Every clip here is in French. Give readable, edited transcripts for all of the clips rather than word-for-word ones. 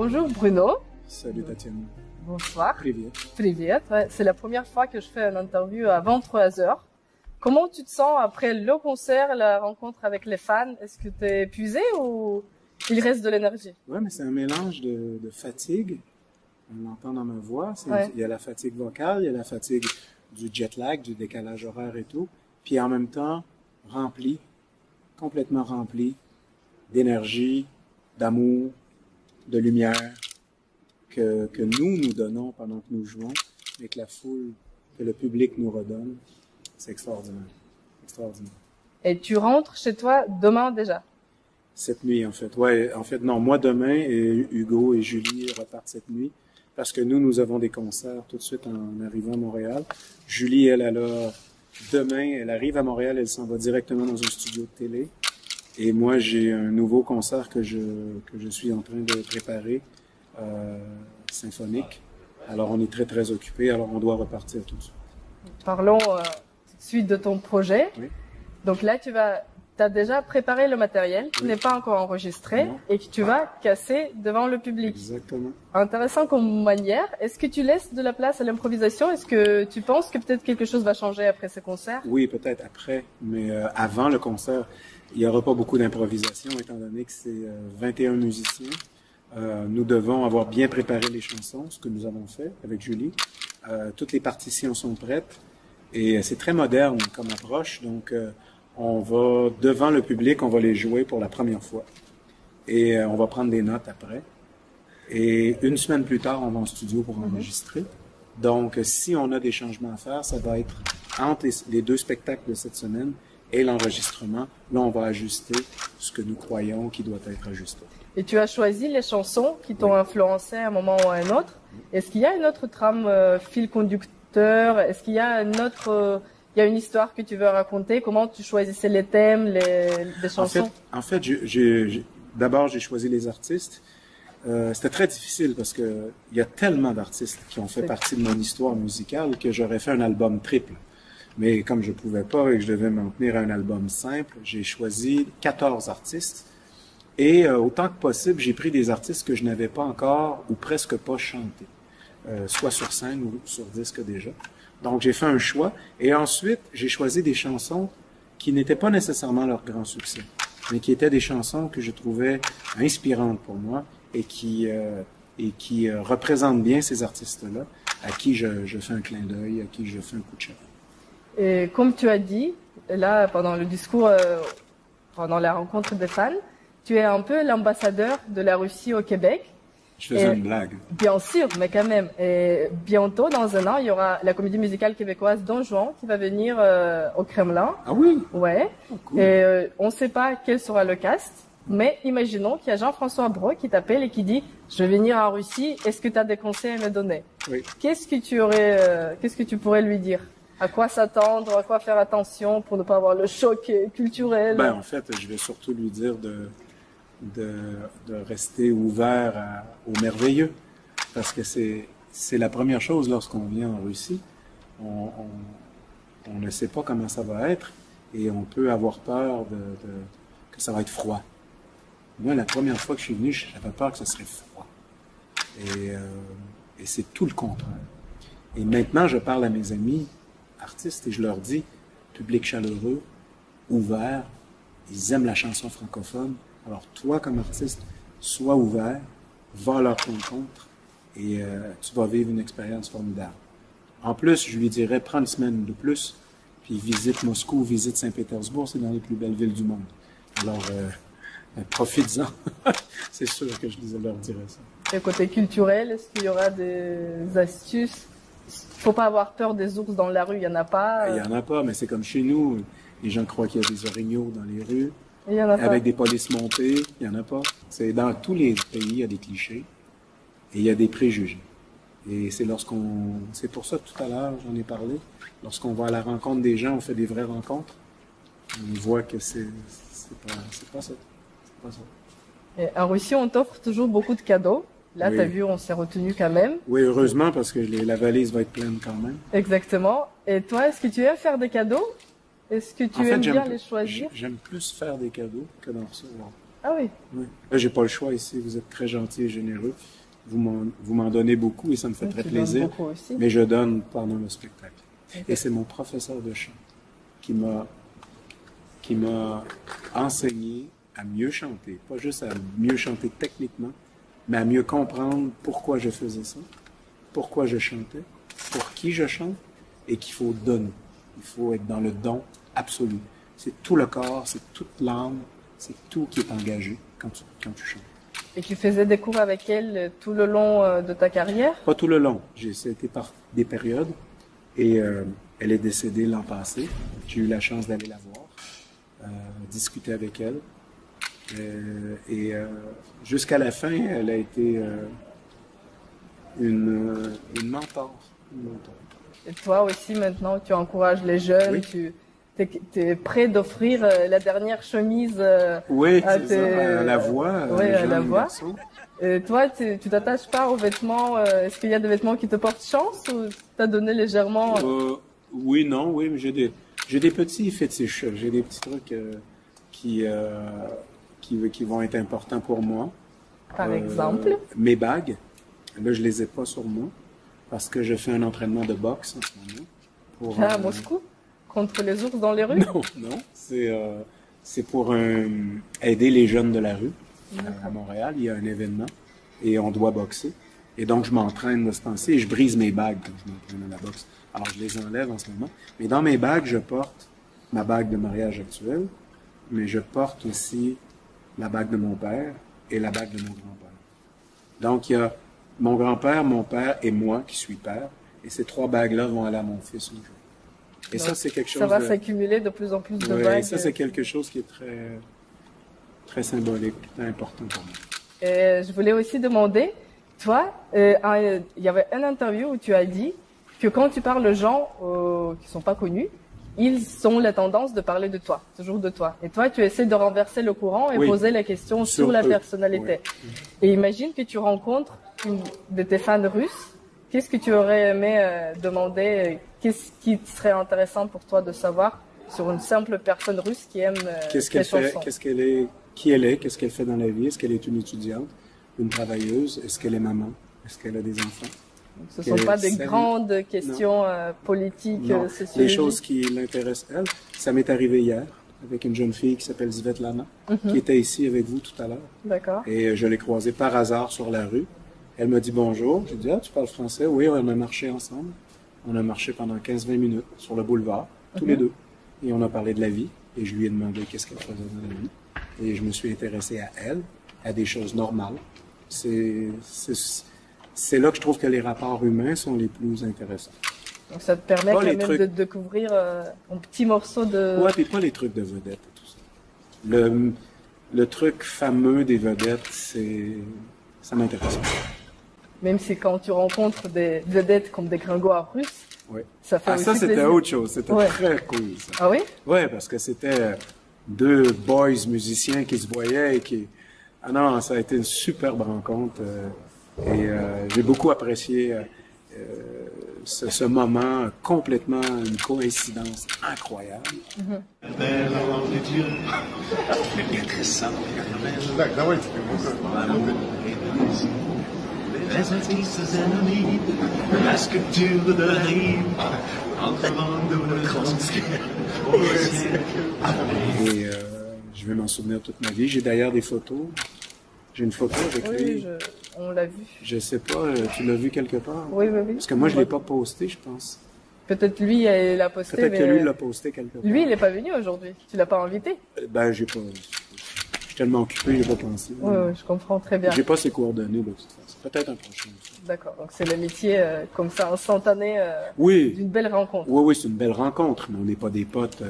Bonjour Bruno. Salut Tatiana. Bonsoir. Привет. Привет. Ouais, c'est la première fois que je fais une interview à 23 heures. Comment tu te sens après le concert, la rencontre avec les fans? Est-ce que tu es épuisé ou il reste de l'énergie? Ouais, mais c'est un mélange de fatigue. On l'entend dans ma voix. Ouais. Il y a la fatigue vocale, il y a la fatigue du jet lag, du décalage horaire et tout. Puis en même temps, rempli, complètement rempli d'énergie, d'amour, de lumière que nous donnons pendant que nous jouons et que la foule, que le public nous redonne. C'est extraordinaire. Extraordinaire. Et tu rentres chez toi demain déjà? Cette nuit, en fait. Ouais, en fait, non. Moi, demain, et Hugo et Julie repartent cette nuit parce que nous avons des concerts tout de suite en arrivant à Montréal. Julie, alors, demain, elle arrive à Montréal, elle s'en va directement dans un studio de télé. Et moi, j'ai un nouveau concert que je suis en train de préparer, symphonique. Alors, on est très, très occupés. Alors, on doit repartir tout de suite. Parlons tout de suite de ton projet. Oui. Donc là, tu as déjà préparé le matériel qui n'est pas encore enregistré et que tu vas casser devant le public. Exactement. Intéressant comme manière. Est-ce que tu laisses de la place à l'improvisation? Est-ce que tu penses que peut-être quelque chose va changer après ce concert? Oui, peut-être après, mais avant le concert, il n'y aura pas beaucoup d'improvisation étant donné que c'est 21 musiciens. Nous devons avoir bien préparé les chansons, ce que nous avons fait avec Julie. Toutes les partitions sont prêtes et c'est très moderne comme approche. Donc, on va, devant le public, on va les jouer pour la première fois. Et on va prendre des notes après. Et une semaine plus tard, on va en studio pour enregistrer. Donc, si on a des changements à faire, ça va être entre les deux spectacles de cette semaine et l'enregistrement. Là, on va ajuster ce que nous croyons qui doit être ajusté. Et tu as choisi les chansons qui t'ont influencé à un moment ou à un autre. Est-ce qu'il y a une autre trame, fil conducteur? Est-ce qu'il y a il y a une histoire que tu veux raconter? Comment tu choisissais les thèmes, les chansons? En fait, d'abord, j'ai choisi les artistes. C'était très difficile parce que il y a tellement d'artistes qui ont fait partie de mon histoire musicale que j'aurais fait un album triple. Mais comme je pouvais pas et que je devais m'en tenir à un album simple, j'ai choisi 14 artistes. Et autant que possible, j'ai pris des artistes que je n'avais pas encore ou presque pas chantés, soit sur scène ou sur disque déjà. Donc j'ai fait un choix et ensuite j'ai choisi des chansons qui n'étaient pas nécessairement leur grand succès, mais qui étaient des chansons que je trouvais inspirantes pour moi et qui représentent bien ces artistes-là, à qui je fais un clin d'œil, à qui je fais un coup de chapeau. Et comme tu as dit, là, pendant le discours, pendant la rencontre des fans, tu es un peu l'ambassadeur de la Russie au Québec. Je faisais une blague. Bien sûr, mais quand même. Et bientôt, dans un an, il y aura la comédie musicale québécoise Don Juan qui va venir au Kremlin. Ah oui? Ouais. Oh, cool. Et on ne sait pas quel sera le cast, mais imaginons qu'il y a Jean-François Brault qui t'appelle et qui dit « Je vais venir en Russie, est-ce que tu as des conseils à me donner ?» Oui. Qu'est-ce que tu pourrais lui dire? À quoi s'attendre, à quoi faire attention pour ne pas avoir le choc culturel? Ben, en fait, je vais surtout lui dire de rester ouvert au merveilleux. Parce que c'est la première chose lorsqu'on vient en Russie. On ne sait pas comment ça va être et on peut avoir peur que ça va être froid. Moi, la première fois que je suis venu, j'avais peur que ce serait froid. Et c'est tout le contraire. Et maintenant, je parle à mes amis artistes et je leur dis, public chaleureux, ouvert, ils aiment la chanson francophone. Alors toi, comme artiste, sois ouvert, va à leur rencontre et tu vas vivre une expérience formidable. En plus, je lui dirais, prends une semaine de plus, puis visite Moscou, visite Saint-Pétersbourg, c'est dans les plus belles villes du monde. Alors, profites-en. C'est sûr que je leur dirais ça. Et côté culturel, est-ce qu'il y aura des astuces? Faut pas avoir peur des ours dans la rue, il y en a pas. Il y en a pas, mais c'est comme chez nous. Les gens croient qu'il y a des orignaux dans les rues. Il y en a pas. Avec des polices montées, il y en a pas. C'est dans tous les pays, il y a des clichés et il y a des préjugés. Et c'est c'est pour ça que tout à l'heure, j'en ai parlé. Lorsqu'on va à la rencontre des gens, on fait des vraies rencontres. On voit que c'est pas ça. C'est pas ça. Et en Russie, on t'offre toujours beaucoup de cadeaux. Là, Oui. tu as vu, on s'est retenu quand même. Oui, heureusement, parce que la valise va être pleine quand même. Exactement. Et toi, est-ce que tu aimes faire des cadeaux? Est-ce que tu aimes bien les choisir? J'aime plus faire des cadeaux que d'en recevoir. Ah oui. Oui. Là, j'ai pas le choix ici. Vous êtes très gentil et généreux. Vous m'en donnez beaucoup et ça me fait très plaisir. Aussi. Mais je donne pendant le spectacle. Okay. Et c'est mon professeur de chant qui m'a enseigné à mieux chanter. Pas juste à mieux chanter techniquement, mais à mieux comprendre pourquoi je faisais ça, pourquoi je chantais, pour qui je chante, et qu'il faut donner. Il faut être dans le don absolu. C'est tout le corps, c'est toute l'âme, c'est tout qui est engagé quand tu chantes. Et tu faisais des cours avec elle tout le long de ta carrière? Pas tout le long. C'était par des périodes. Et elle est décédée l'an passé. J'ai eu la chance d'aller la voir, discuter avec elle. Jusqu'à la fin, elle a été une mentor. Et toi aussi, maintenant, tu encourages les jeunes. Oui. Tu es prêt d'offrir la dernière chemise oui, à la voix. Oui, à la voix. Et toi, tu t'attaches pas aux vêtements. Est-ce qu'il y a des vêtements qui te portent chance ou t'as donné légèrement? Oui, non, oui, mais j'ai des petits fétiches. J'ai des petits trucs qui vont être importants pour moi. Par exemple? Mes bagues. Là, je les ai pas sur moi parce que je fais un entraînement de boxe en ce moment. À Moscou? Contre les ours dans les rues? Non, non. C'est pour aider les jeunes de la rue. À Montréal, il y a un événement et on doit boxer. Et donc, je m'entraîne de ce temps-ci et je brise mes bagues quand je m'entraîne à la boxe. Alors, je les enlève en ce moment. Mais dans mes bagues, je porte ma bague de mariage actuelle, mais je porte aussi la bague de mon père et la bague de mon grand-père. Donc, il y a mon grand-père, mon père et moi qui suis père. Et ces trois bagues-là vont aller à mon fils un jour. Et donc, ça, c'est quelque chose. Ça va s'accumuler de plus en plus de bagues. Et ça, c'est quelque chose qui est très, très symbolique, très important pour moi. Et je voulais aussi demander, toi, il y avait une interview où tu as dit que quand tu parles aux gens qui sont pas connus, ils ont la tendance de parler de toi, toujours de toi. Et toi, tu essaies de renverser le courant et poser la question sur la personnalité. Oui. Et imagine que tu rencontres une de tes fans russes. Qu'est-ce que tu aurais aimé demander? Qu'est-ce qui serait intéressant pour toi de savoir sur une simple personne russe qui aime tes chansons? Qui elle est? Qu'est-ce qu'elle fait dans la vie? Est-ce qu'elle est une étudiante, une travailleuse? Est-ce qu'elle est maman? Est-ce qu'elle a des enfants? Donc, ce ne sont pas des grandes questions politiques, sociologiques. Les choses qui l'intéressent, elle. Ça m'est arrivé hier avec une jeune fille qui s'appelle Svetlana, qui était ici avec vous tout à l'heure. D'accord. Et je l'ai croisée par hasard sur la rue. Elle m'a dit bonjour. J'ai dit, ah, tu parles français? Oui, on a marché ensemble. On a marché pendant 15-20 minutes sur le boulevard, tous les deux. Et on a parlé de la vie. Et je lui ai demandé qu'est-ce qu'elle faisait dans la vie. Et je me suis intéressé à elle, à des choses normales. C'est là que je trouve que les rapports humains sont les plus intéressants. Donc ça te permet quand même de découvrir un petit morceau de... Ouais, puis pas les trucs de vedettes et tout ça. Le truc fameux des vedettes, ça m'intéresse pas. Même si quand tu rencontres des vedettes comme des gringoires russes, ça fait aussi ça, c'était plaisir. autre chose. C'était très cool, ça. Ah oui? Oui, parce que c'était deux boys musiciens qui se voyaient et qui... Ah non, ça a été une superbe rencontre. Et j'ai beaucoup apprécié ce moment, complètement une coïncidence incroyable. Et je vais m'en souvenir toute ma vie. J'ai d'ailleurs des photos. J'ai une photo avec lui. On l'a vu. Je sais pas, tu l'as vu quelque part? Oui. Parce que moi, je l'ai pas posté, je pense. Peut-être lui, il l'a posté. Peut-être que lui l'a posté quelque part. Lui, il n'est pas venu aujourd'hui. Tu l'as pas invité? J'ai pas. Je suis tellement occupé, j'ai pas pensé. Oui, je comprends très bien. J'ai pas ses coordonnées de toute façon. Peut-être un prochain. D'accord. Donc c'est l'amitié comme ça, instantanée, d'une belle rencontre. Oui, c'est une belle rencontre, mais on n'est pas des potes.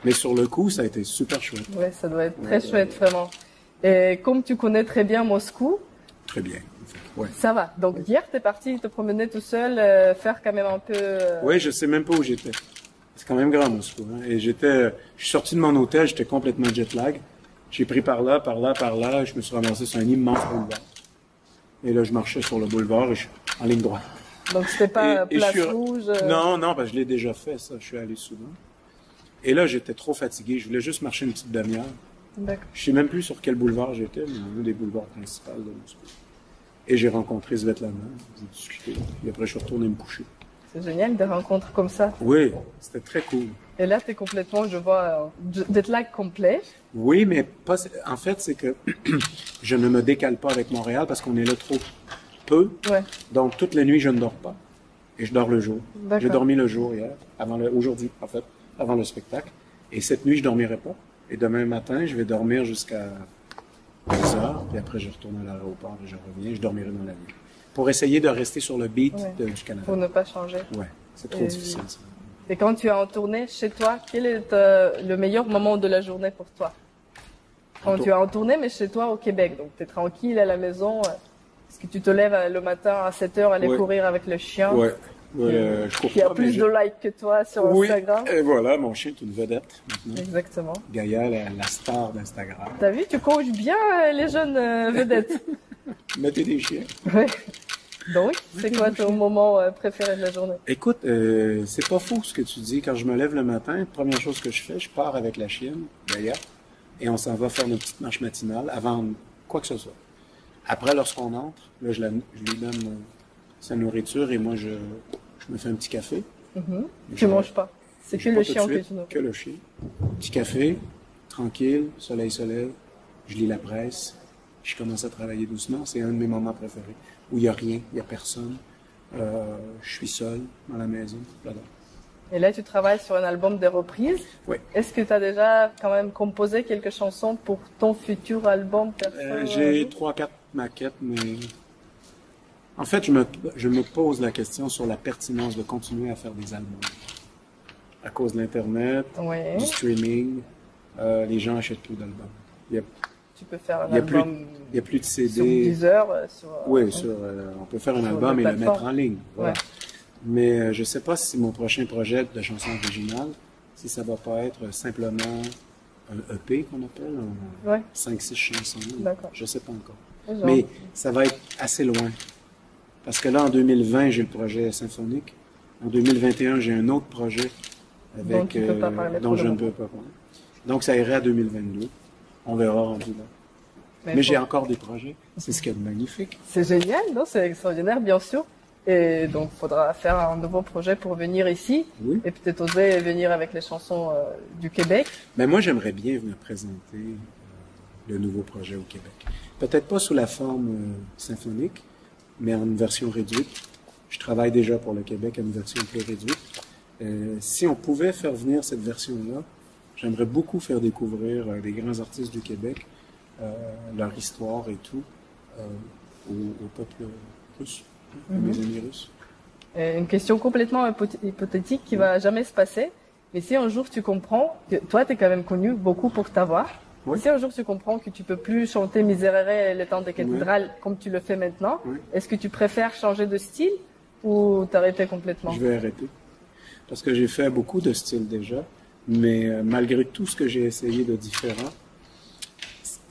Mais sur le coup, ça a été super chouette. Oui, ça doit être très chouette, vraiment. Et comme tu connais très bien Moscou. Très bien. Ouais. Ça va. Donc hier, tu es parti te promener tout seul, faire quand même un peu... Oui, je sais même pas où j'étais. C'est quand même grand, Moscou. Hein? Et je suis sorti de mon hôtel, j'étais complètement jet lag. J'ai pris par là, je me suis ramassé sur un immense boulevard. Et là, je marchais sur le boulevard et je suis en ligne droite. Donc c'était pas Place Rouge? Non, parce que je l'ai déjà fait, ça. Je suis allé souvent. Et là, j'étais trop fatigué. Je voulais juste marcher une petite demi-heure. D'accord. Je sais même plus sur quel boulevard j'étais, mais un des boulevards principaux de Moscou. Et j'ai rencontré Svetlana, j'ai discuté, et après je suis retourné me coucher. C'est génial des rencontres comme ça. Oui, c'était très cool. Et là, tu es complètement, je vois, d'être là complet. Oui, mais pas. En fait, c'est que je ne me décale pas avec Montréal parce qu'on est là trop peu. Ouais. Donc, toutes les nuits, je ne dors pas. Et je dors le jour. D'accord. J'ai dormi le jour hier, aujourd'hui, en fait, avant le spectacle. Et cette nuit, je dormirai pas. Et demain matin, je vais dormir jusqu'à 10 heures. Puis après, je retourne à l'aéroport et je reviens. Je dormirai dans la nuit. Pour essayer de rester sur le beat du Canada. Pour ne pas changer. Ouais, c'est trop difficile, ça. Et quand tu es en tournée chez toi, quel est le meilleur moment de la journée pour toi? Quand tu es en tournée, mais chez toi au Québec, donc tu es tranquille à la maison. Est-ce que tu te lèves le matin à 7 heures, aller courir avec le chien? Ouais. Je cours qui a pas, plus de likes que toi sur Instagram. Et voilà, mon chien est une vedette maintenant. Exactement. Gaïa, la star d'Instagram. T'as vu, tu coaches bien les jeunes vedettes. Mettez des chiens. Ouais. Donc, c'est quoi ton moment préféré de la journée? Écoute, c'est pas faux ce que tu dis. Quand je me lève le matin, première chose que je fais, je pars avec la chienne, Gaïa, et on s'en va faire une petite marche matinale avant quoi que ce soit. Après, lorsqu'on entre, là, je lui donne sa nourriture et moi, je me fais un petit café. Tu manges pas. C'est que le chien que tu nourris. Que le chien. Petit café, tranquille, soleil se lève, je lis la presse, je commence à travailler doucement. C'est un de mes moments préférés. Où il n'y a rien, il n'y a personne. Je suis seul dans la maison. Là-dedans. Et là, tu travailles sur un album de reprises. Oui. Est-ce que tu as déjà quand même composé quelques chansons pour ton futur album perso? J'ai 3-4 maquettes, mais en fait, je me pose la question sur la pertinence de continuer à faire des albums. À cause de l'Internet, du streaming, les gens achètent plus d'albums. Tu peux faire un album. Il n'y a plus de CD. Sur Deezer, oui, on peut faire un album et le mettre en ligne. Voilà. Ouais. Mais je ne sais pas si mon prochain projet de chanson originale, si ça va pas être simplement un EP qu'on appelle, 5-6 chansons. Je ne sais pas encore. Mais ça va être assez loin. Parce que là, en 2020, j'ai le projet symphonique. En 2021, j'ai un autre projet dont je ne peux pas parler. Donc, ça irait à 2022. On verra rendu là. Mais j'ai encore des projets. C'est ce qui est magnifique. C'est génial, non? C'est extraordinaire, bien sûr. Et donc, il faudra faire un nouveau projet pour venir ici. Oui. Et peut-être oser venir avec les chansons du Québec. Mais moi, j'aimerais bien venir présenter le nouveau projet au Québec. Peut-être pas sous la forme symphonique, mais en une version réduite. Je travaille déjà pour le Québec à une version plus réduite. Si on pouvait faire venir cette version-là, j'aimerais beaucoup faire découvrir les grands artistes du Québec, leur histoire et tout, au peuple russe, à mes amis russes. Une question complètement hypothétique qui va jamais se passer. Mais si un jour tu comprends que toi, tu es quand même connu beaucoup pour ta voix, si un jour tu comprends que tu peux plus chanter Miserere le temps des cathédrales comme tu le fais maintenant, est-ce que tu préfères changer de style ou t'arrêter complètement? Je vais arrêter. Parce que j'ai fait beaucoup de styles déjà. Mais malgré tout ce que j'ai essayé de différent,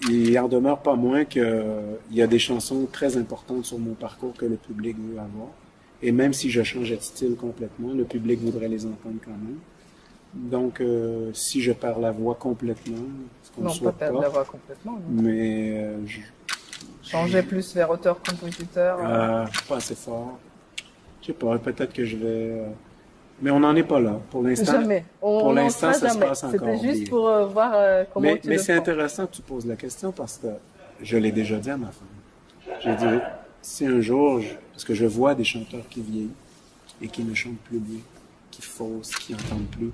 il en demeure pas moins qu'il y a des chansons très importantes sur mon parcours que le public veut avoir. Et même si je changeais de style complètement, le public voudrait les entendre quand même. Donc, si je perds la voix complètement, ce qu'on ne souhaite pas. Non, pas perdre la voix complètement. Non. Mais changer plus vers auteur-compositeur. Je suis pas assez fort. Je sais pas, peut-être que je vais. Mais on n'en est pas là. Pour l'instant, jamais. Pour l'instant, ça se passe encore. C'était juste pour voir comment tu le Mais c'est intéressant que tu poses la question parce que je l'ai déjà dit à ma femme. J'ai dit, si un jour, parce que je vois des chanteurs qui vieillissent et qui ne chantent plus bien, qui faussent, qui n'entendent plus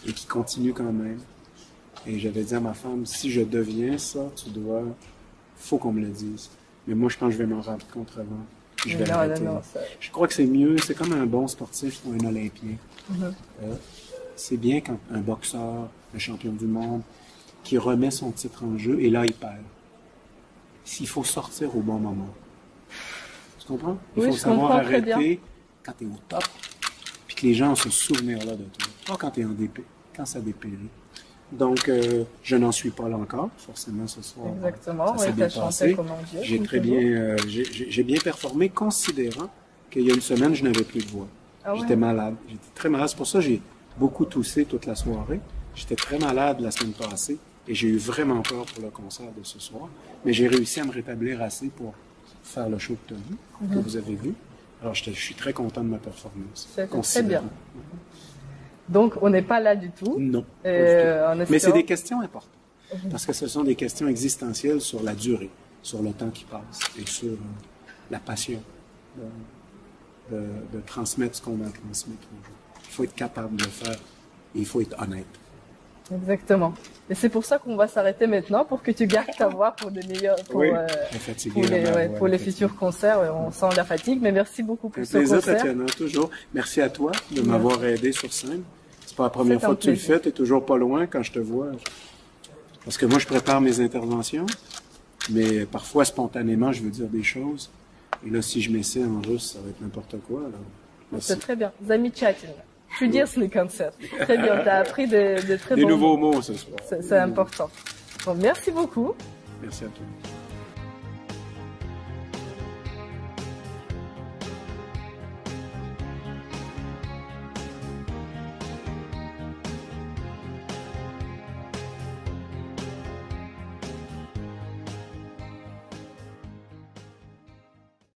et qui continuent quand même. Et j'avais dit à ma femme, si je deviens ça, faut qu'on me le dise. Mais moi, quand je vais m'en rendre compte avant, je vais arrêter. Je crois que c'est mieux, c'est comme un bon sportif ou un Olympien. C'est bien quand un boxeur, un champion du monde, qui remet son titre en jeu et là, il perd. S'il faut sortir au bon moment. Tu comprends? Il faut savoir arrêter quand tu es au top, puis que les gens ont ce souvenir-là de toi. Pas quand tu es en dépit, quand ça dépérit. Donc, je n'en suis pas là encore, forcément, ce soir. Exactement, ça s'est bien passé. J'ai bien performé, considérant qu'il y a une semaine, je n'avais plus de voix. J'étais malade, j'étais très malade. C'est pour ça que j'ai beaucoup toussé toute la soirée. J'étais très malade la semaine passée, Et j'ai eu vraiment peur pour le concert de ce soir. Mais j'ai réussi à me rétablir assez pour faire le show que tu as vu, que vous avez vu. Alors, je suis très content de ma performance. C'est très bien. Donc, on n'est pas là du tout. Non. Mais c'est des questions importantes. Parce que ce sont des questions existentielles sur la durée, sur le temps qui passe et sur la passion de transmettre ce qu'on a à transmettre un jour. Il faut être capable de le faire et il faut être honnête. Exactement. Et c'est pour ça qu'on va s'arrêter maintenant, pour que tu gardes ta voix pour les meilleurs, pour les futurs concerts. On sent la fatigue, mais merci beaucoup pour ce concert. Un plaisir, Tatiana, toujours. Merci à toi de m'avoir aidé sur scène. C'est pas la première fois que tu le fais, tu es toujours pas loin quand je te vois. Parce que moi, je prépare mes interventions, mais parfois, spontanément, je veux dire des choses. Et là, si je m'essaie en russe, ça va être n'importe quoi. C'est très bien. Замечательно. Чудесный концерт. Très bien, tu as appris de très bons nouveaux mots ce soir. C'est important. Bon, merci beaucoup. Merci à toi.